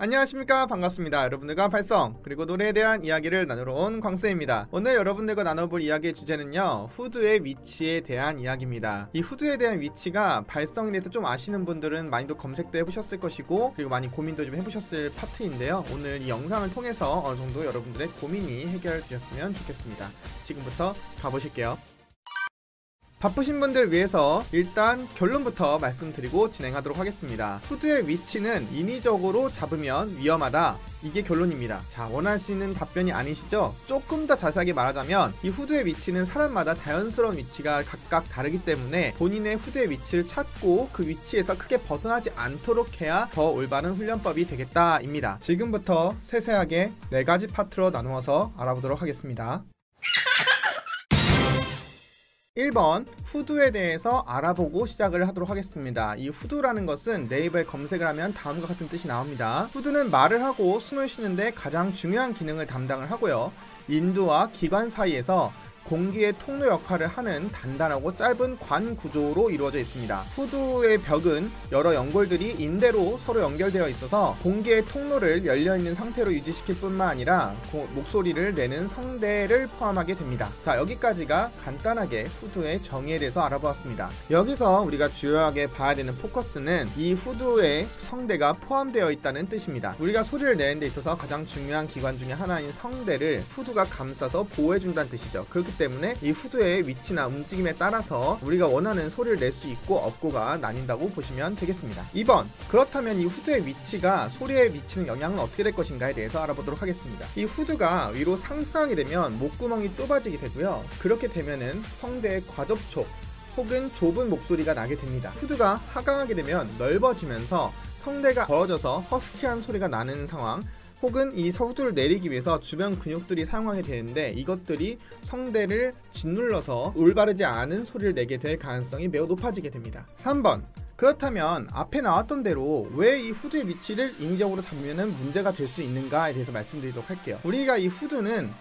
안녕하십니까, 반갑습니다. 여러분들과 발성 그리고 노래에 대한 이야기를 나누러 온 광수입니다. 오늘 여러분들과 나눠볼 이야기의 주제는요, 후드의 위치에 대한 이야기입니다. 이 후드에 대한 위치가 발성에 대해서 좀 아시는 분들은 많이도 검색도 해보셨을 것이고, 그리고 많이 고민도 좀 해보셨을 파트인데요, 오늘 이 영상을 통해서 어느 정도 여러분들의 고민이 해결되셨으면 좋겠습니다. 지금부터 가보실게요. 바쁘신 분들 위해서 일단 결론부터 말씀드리고 진행하도록 하겠습니다. 후드의 위치는 인위적으로 잡으면 위험하다, 이게 결론입니다. 자, 원하시는 답변이 아니시죠? 조금 더 자세하게 말하자면 이 후드의 위치는 사람마다 자연스러운 위치가 각각 다르기 때문에 본인의 후드의 위치를 찾고 그 위치에서 크게 벗어나지 않도록 해야 더 올바른 훈련법이 되겠다 입니다. 지금부터 세세하게 4가지 파트로 나누어서 알아보도록 하겠습니다. 1번, 후드에 대해서 알아보고 시작을 하도록 하겠습니다. 이 후드라는 것은 네이버에 검색을 하면 다음과 같은 뜻이 나옵니다. 후드는 말을 하고 숨을 쉬는데 가장 중요한 기능을 담당을 하고요, 인두와 기관 사이에서 공기의 통로 역할을 하는 단단하고 짧은 관 구조로 이루어져 있습니다. 후드의 벽은 여러 연골들이 인대로 서로 연결되어 있어서 공기의 통로를 열려있는 상태로 유지시킬 뿐만 아니라 목소리를 내는 성대를 포함하게 됩니다. 자, 여기까지가 간단하게 후드의 정의에 대해서 알아보았습니다. 여기서 우리가 주요하게 봐야 되는 포커스는 이 후드의 성대가 포함되어 있다는 뜻입니다. 우리가 소리를 내는 데 있어서 가장 중요한 기관 중에 하나인 성대를 후드가 감싸서 보호해준다는 뜻이죠. 그렇기 때문에 이 후드의 위치나 움직임에 따라서 우리가 원하는 소리를 낼 수 있고 없고가 나뉜다고 보시면 되겠습니다. 2번, 그렇다면 이 후드의 위치가 소리에 미치는 영향은 어떻게 될 것인가에 대해서 알아보도록 하겠습니다. 이 후드가 위로 상승하게 되면 목구멍이 좁아지게 되고요, 그렇게 되면은 성대의 과접촉 혹은 좁은 목소리가 나게 됩니다. 후드가 하강하게 되면 넓어지면서 성대가 벌어져서 허스키한 소리가 나는 상황, 혹은 이 후드를 내리기 위해서 주변 근육들이 사용하게 되는데 이것들이 성대를 짓눌러서 올바르지 않은 소리를 내게 될 가능성이 매우 높아지게 됩니다. 3번, 그렇다면 앞에 나왔던 대로 왜 이 후드의 위치를 인위적으로 잡으면 문제가 될 수 있는가에 대해서 말씀드리도록 할게요. 우리가 이 후드는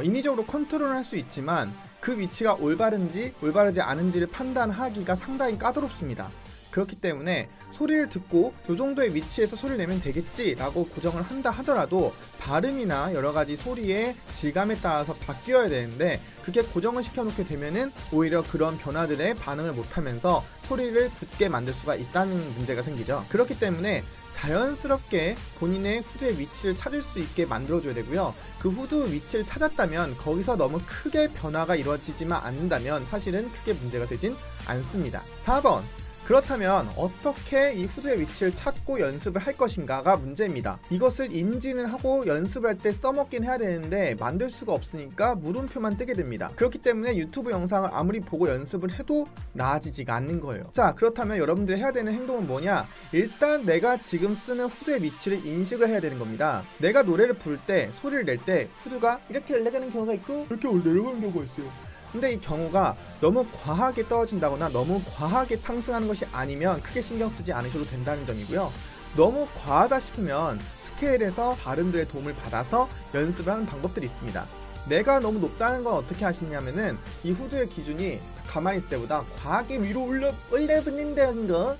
인위적으로 컨트롤을 할 수 있지만 그 위치가 올바른지 올바르지 않은지를 판단하기가 상당히 까다롭습니다. 그렇기 때문에 소리를 듣고 이 정도의 위치에서 소리를 내면 되겠지 라고 고정을 한다 하더라도 발음이나 여러가지 소리의 질감에 따라서 바뀌어야 되는데, 그게 고정을 시켜놓게 되면은 오히려 그런 변화들에 반응을 못하면서 소리를 굳게 만들 수가 있다는 문제가 생기죠. 그렇기 때문에 자연스럽게 본인의 후드의 위치를 찾을 수 있게 만들어줘야 되고요, 그 후드 위치를 찾았다면 거기서 너무 크게 변화가 이루어지지만 않는다면 사실은 크게 문제가 되진 않습니다. 4번, 그렇다면 어떻게 이 후드의 위치를 찾고 연습을 할 것인가가 문제입니다. 이것을 인지는 하고 연습을 할 때 써먹긴 해야 되는데 만들 수가 없으니까 물음표만 뜨게 됩니다. 그렇기 때문에 유튜브 영상을 아무리 보고 연습을 해도 나아지지가 않는 거예요. 자, 그렇다면 여러분들이 해야 되는 행동은 뭐냐? 일단 내가 지금 쓰는 후드의 위치를 인식을 해야 되는 겁니다. 내가 노래를 부를 때, 소리를 낼 때 후드가 이렇게 올라가는 경우가 있고 이렇게 내려가는 경우가 있어요. 근데 이 경우가 너무 과하게 떨어진다거나 너무 과하게 상승하는 것이 아니면 크게 신경 쓰지 않으셔도 된다는 점이고요, 너무 과하다 싶으면 스케일에서 발음들의 도움을 받아서 연습을 하는 방법들이 있습니다. 내가 너무 높다는 건 어떻게 하시냐면은 이 후드의 기준이 가만히 있을 때보다 과하게 위로 올려붙는다는 거,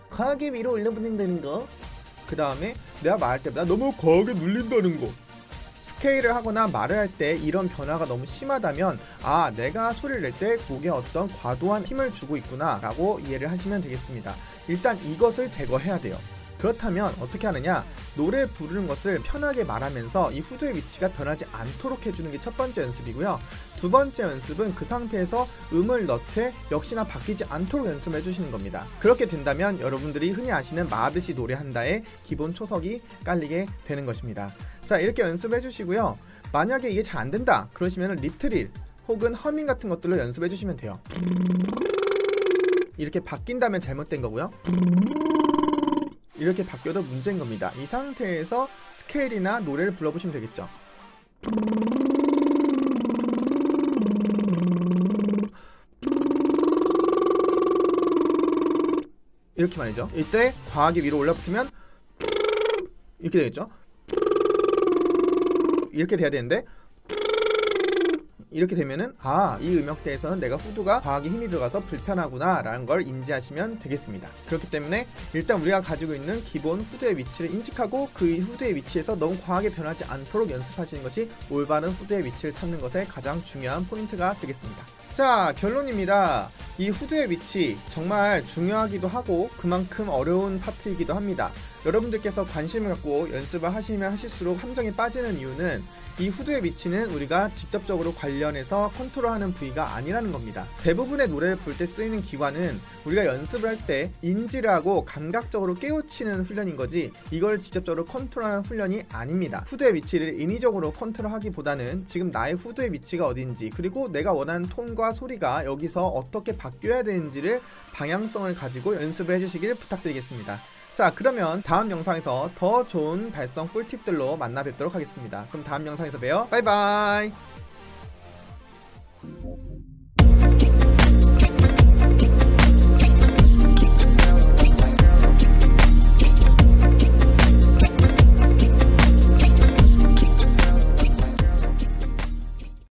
과하게 위로 올려붙는다는 거, 그 다음에 내가 말할 때보다 너무 과하게 눌린다는 거, 스케일을 하거나 말을 할 때 이런 변화가 너무 심하다면 아, 내가 소리를 낼 때 목에 어떤 과도한 힘을 주고 있구나 라고 이해를 하시면 되겠습니다. 일단 이것을 제거해야 돼요. 그렇다면 어떻게 하느냐? 노래 부르는 것을 편하게 말하면서 이 후드의 위치가 변하지 않도록 해주는 게 첫 번째 연습이고요, 두 번째 연습은 그 상태에서 음을 넣되 역시나 바뀌지 않도록 연습을 해주시는 겁니다. 그렇게 된다면 여러분들이 흔히 아시는 마듯이 노래한다의 기본 초석이 깔리게 되는 것입니다. 자, 이렇게 연습을 해주시고요, 만약에 이게 잘 안된다 그러시면 립트릴 혹은 허밍 같은 것들로 연습해 주시면 돼요. 이렇게 바뀐다면 잘못된 거고요, 이렇게 바뀌어도 문제인 겁니다. 이 상태에서 스케일이나 노래를 불러보시면 되겠죠. 이렇게 말이죠. 이때 과하게 위로 올라붙으면 이렇게 되겠죠. 이렇게 돼야 되는데 이렇게 되면은 이 음역대에서는 내가 후드가 과하게 힘이 들어가서 불편하구나 라는 걸 인지하시면 되겠습니다. 그렇기 때문에 일단 우리가 가지고 있는 기본 후드의 위치를 인식하고 그 후드의 위치에서 너무 과하게 변하지 않도록 연습하시는 것이 올바른 후드의 위치를 찾는 것에 가장 중요한 포인트가 되겠습니다. 자, 결론입니다. 이 후드의 위치 정말 중요하기도 하고 그만큼 어려운 파트이기도 합니다. 여러분들께서 관심을 갖고 연습을 하시면 하실수록 함정에 빠지는 이유는 이 후드의 위치는 우리가 직접적으로 관련해서 컨트롤하는 부위가 아니라는 겁니다. 대부분의 노래를 부를 때 쓰이는 기관은 우리가 연습을 할 때 인지를 하고 감각적으로 깨우치는 훈련인 거지 이걸 직접적으로 컨트롤하는 훈련이 아닙니다. 후드의 위치를 인위적으로 컨트롤하기보다는 지금 나의 후드의 위치가 어딘지 그리고 내가 원하는 톤과 소리가 여기서 어떻게 바뀌어야 되는지를 방향성을 가지고 연습을 해주시길 부탁드리겠습니다. 자, 그러면 다음 영상에서 더 좋은 발성 꿀팁들로 만나 뵙도록 하겠습니다. 그럼 다음 영상에서 봬요. 바이바이.